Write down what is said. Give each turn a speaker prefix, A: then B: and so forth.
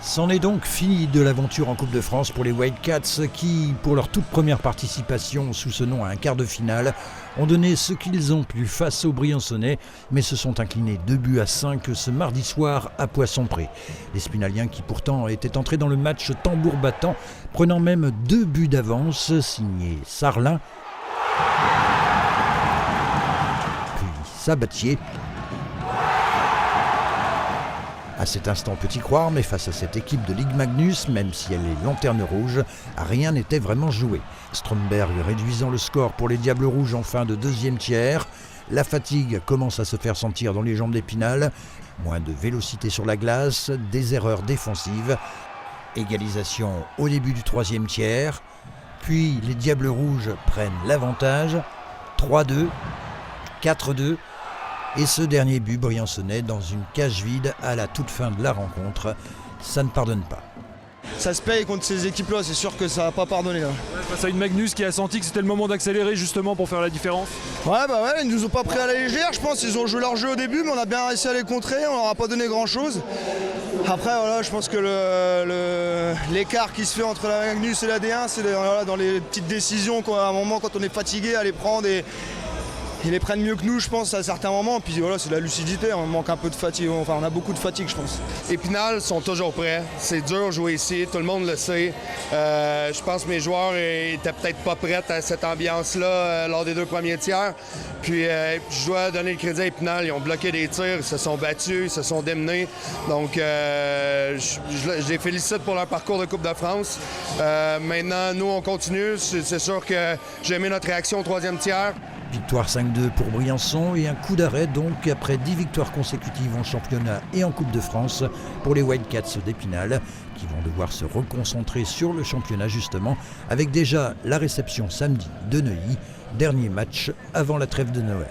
A: C'en est donc fini de l'aventure en Coupe de France pour les Wildcats qui, pour leur toute première participation sous ce nom à un quart de finale, ont donné ce qu'ils ont pu face aux Briançonnais, mais se sont inclinés 2-5 ce mardi soir à Poissompré. Les Spinaliens qui pourtant étaient entrés dans le match tambour battant, prenant même 2 buts d'avance, signés Sarlin, puis Sabatier. À cet instant, peut y croire, mais face à cette équipe de Ligue Magnus, même si elle est lanterne rouge, rien n'était vraiment joué. Stromberg réduisant le score pour les Diables Rouges en fin de deuxième tiers. La fatigue commence à se faire sentir dans les jambes d'Épinal. Moins de vélocité sur la glace, des erreurs défensives. Égalisation au début du troisième tiers. Puis les Diables Rouges prennent l'avantage. 3-2, 4-2. Et ce dernier but briançonnais dans une cage vide à la toute fin de la rencontre, ça ne pardonne pas.
B: Ça se paye contre ces équipes-là, c'est sûr que ça va pas pardonner.
C: Face à une Magnus qui a senti que c'était le moment d'accélérer justement pour faire la différence.
B: Ouais, ils nous ont pas pris à la légère, je pense. Ils ont joué leur jeu au début, mais on a bien réussi à les contrer, on leur a pas donné grand-chose. Après, voilà, je pense que l'écart qui se fait entre la Magnus et la D1, c'est dans les petites décisions qu'à un moment, quand on est fatigué, à les prendre et ils les prennent mieux que nous, je pense, à certains moments. Puis voilà, c'est de la lucidité, on manque un peu de fatigue. Enfin, on a beaucoup de fatigue, je pense.
D: Épinal sont toujours prêts. C'est dur de jouer ici, tout le monde le sait. Je pense que mes joueurs étaient peut-être pas prêts à cette ambiance-là lors des 2 premiers tiers. Puis je dois donner le crédit à Épinal. Ils ont bloqué des tirs, ils se sont battus, ils se sont démenés. Donc je les félicite pour leur parcours de Coupe de France. Maintenant, nous, on continue. C'est sûr que j'ai aimé notre réaction au 3e tiers.
A: Victoire 5-2 pour Briançon et un coup d'arrêt donc après 10 victoires consécutives en championnat et en Coupe de France pour les Wildcats d'Épinal qui vont devoir se reconcentrer sur le championnat justement avec déjà la réception samedi de Neuilly, dernier match avant la trêve de Noël.